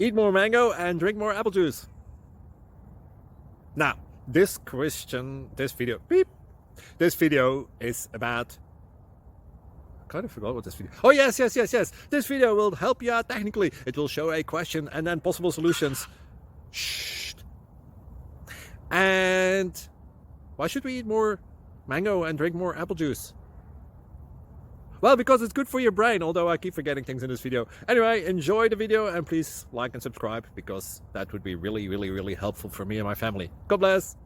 Eat more mango and drink more apple juice. Now, this video is about... I kind of forgot what this video... Oh, yes. This video will help you out technically. It will show a question and then possible solutions. Shh. And why should we eat more mango and drink more apple juice? Well, because it's good for your brain, although I keep forgetting things in this video. Anyway, enjoy the video and please like and subscribe, because that would be really helpful for me and my family. God bless!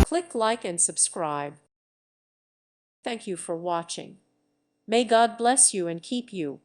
Click like and subscribe. Thank you for watching. May God bless you and keep you.